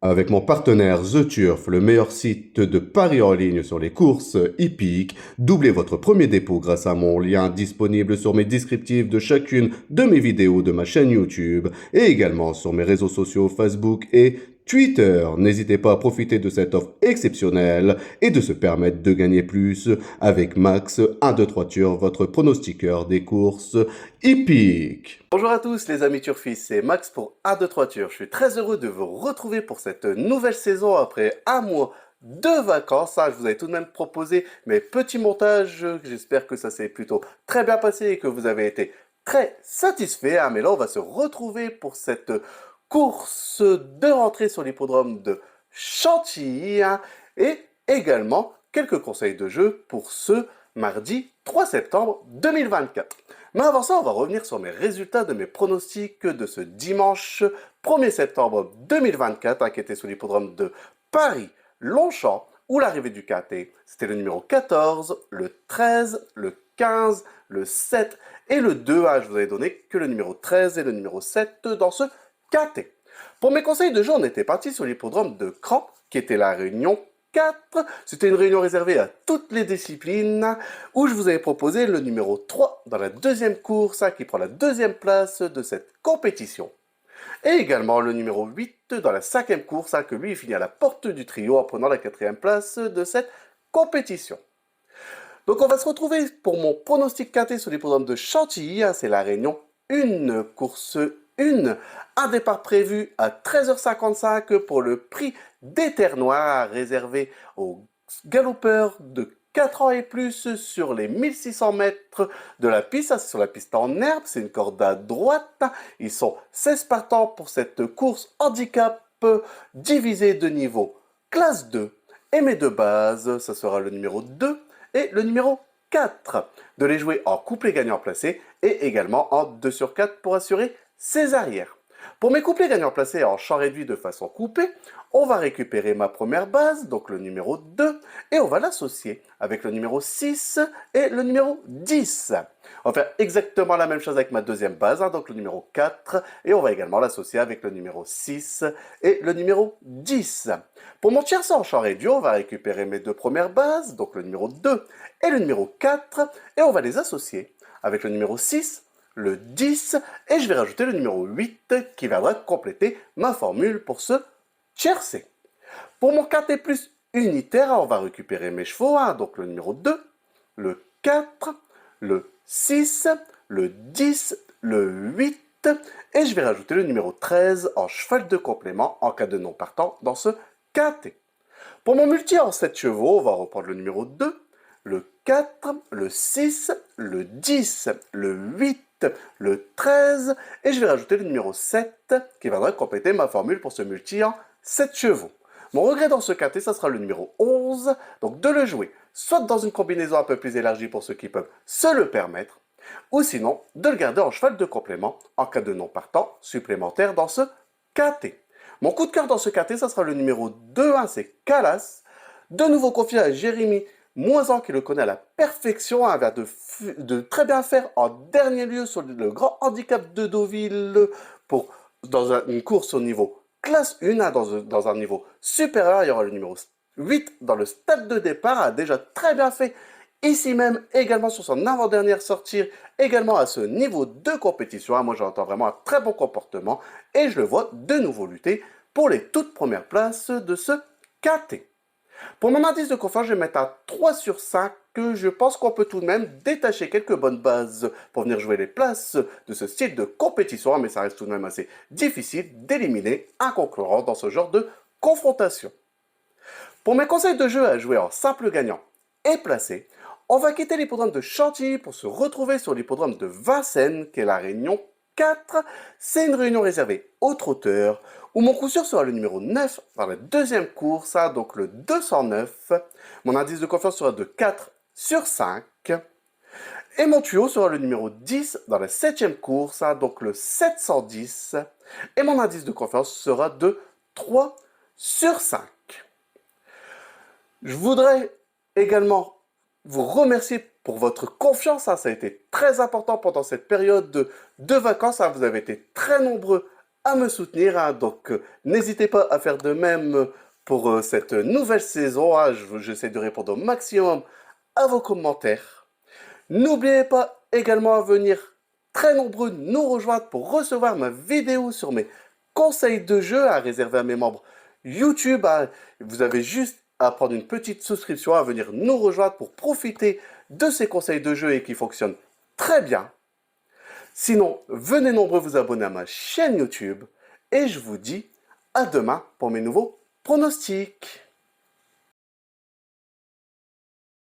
Avec mon partenaire The Turf, le meilleur site de paris en ligne sur les courses hippiques, doublez votre premier dépôt grâce à mon lien disponible sur mes descriptifs de chacune de mes vidéos de ma chaîne YouTube et également sur mes réseaux sociaux Facebook et Twitter. N'hésitez pas à profiter de cette offre exceptionnelle et de se permettre de gagner plus avec Max 123 Turf, votre pronostiqueur des courses hippiques. Bonjour à tous les amis turfistes, c'est Max pour 1, 2, 3 Turf. Je suis très heureux de vous retrouver pour cette nouvelle saison après un mois de vacances. Je vous avais tout de même proposé mes petits montages. J'espère que ça s'est plutôt très bien passé et que vous avez été très satisfaits. Mais là, on va se retrouver pour cette course de rentrée sur l'hippodrome de Chantilly et également quelques conseils de jeu pour ce mardi 3 septembre 2024. Mais avant ça, on va revenir sur mes résultats de mes pronostics de ce dimanche 1er septembre 2024, qui était sur l'hippodrome de Paris-Longchamp, où l'arrivée du KT, c'était le numéro 14, le 13, le 15, le 7 et le 2. Je vous avais donné que le numéro 13 et le numéro 7 dans ce KT. Pour mes conseils de jeu, on était parti sur l'hippodrome de Cran, qui était la réunion 4. C'était une réunion réservée à toutes les disciplines, où je vous avais proposé le numéro 3 dans la deuxième course, qui prend la deuxième place de cette compétition. Et également le numéro 8 dans la cinquième course, que lui finit à la porte du trio en prenant la quatrième place de cette compétition. Donc on va se retrouver pour mon pronostic quinté sur l'hippodrome de Chantilly. C'est la réunion 1, course 1. Un départ prévu à 13h55 pour le prix des Terres Noires, réservé aux galopeurs de 4 ans et plus sur les 1600 mètres de la piste. C'est sur la piste en herbe, c'est une corde à droite. Ils sont 16 partants pour cette course handicap divisée de niveau classe 2. Et mes deux bases, ça sera le numéro 2 et le numéro 4. De les jouer en couplet gagnant placé et également en 2 sur 4 pour assurer ses arrières. Pour mes couplets gagnants placés en champ réduit de façon coupée, on va récupérer ma première base, donc le numéro 2, et on va l'associer avec le numéro 6 et le numéro 10. On va faire exactement la même chose avec ma deuxième base, donc le numéro 4, et on va également l'associer avec le numéro 6 et le numéro 10. Pour mon tiercé en champ réduit, on va récupérer mes deux premières bases, donc le numéro 2 et le numéro 4, et on va les associer avec le numéro 6, le 10, et je vais rajouter le numéro 8 qui viendra compléter ma formule pour ce tiercé. Pour mon quintet plus unitaire, on va récupérer mes chevaux, donc le numéro 2, le 4, le 6, le 10, le 8, et je vais rajouter le numéro 13 en cheval de complément en cas de non partant dans ce quintet. Pour mon multi en 7 chevaux, on va reprendre le numéro 2, le 4, le 6, le 10, le 8, le 13, et je vais rajouter le numéro 7 qui viendra compléter ma formule pour ce multi en 7 chevaux. Mon regret dans ce quintet, ça sera le numéro 11, donc de le jouer soit dans une combinaison un peu plus élargie pour ceux qui peuvent se le permettre, ou sinon de le garder en cheval de complément en cas de non partant supplémentaire dans ce quintet. Mon coup de cœur dans ce quintet, ça sera le numéro 2, c'est Calas, de nouveau confié à Jérémy Moisan qui le connaît à la perfection, vient de très bien faire en dernier lieu sur le grand handicap de Deauville dans une course au niveau classe 1, dans un niveau supérieur. Il y aura le numéro 8 dans le stade de départ, a déjà très bien fait ici même, également sur son avant-dernière sortie, également à ce niveau de compétition. Moi j'entends vraiment un très bon comportement et je le vois de nouveau lutter pour les toutes premières places de ce KT. Pour mon indice de confiance, je vais mettre un 3 sur 5, que je pense qu'on peut tout de même détacher quelques bonnes bases pour venir jouer les places de ce style de compétition, mais ça reste tout de même assez difficile d'éliminer un concurrent dans ce genre de confrontation. Pour mes conseils de jeu à jouer en simple gagnant et placé, on va quitter l'hippodrome de Chantilly pour se retrouver sur l'hippodrome de Vincennes, qui est la réunion 4. C'est une réunion réservée aux trotteurs, où mon coup sûr sera le numéro 9 dans la deuxième course, donc le 209. Mon indice de confiance sera de 4 sur 5. Et mon tuyau sera le numéro 10 dans la septième course, donc le 710. Et mon indice de confiance sera de 3 sur 5. Je voudrais également vous remercier pour votre confiance. Ça a été très important pendant cette période de vacances. Vous avez été très nombreux à me soutenir, hein. Donc, n'hésitez pas à faire de même pour cette nouvelle saison, hein. J'essaie de répondre au maximum à vos commentaires. N'oubliez pas également à venir très nombreux nous rejoindre pour recevoir ma vidéo sur mes conseils de jeu à réserver à mes membres YouTube, hein. Vous avez juste à prendre une petite souscription, à venir nous rejoindre pour profiter de ces conseils de jeu et qui fonctionnent très bien. Sinon, venez nombreux vous abonner à ma chaîne YouTube et je vous dis à demain pour mes nouveaux pronostics.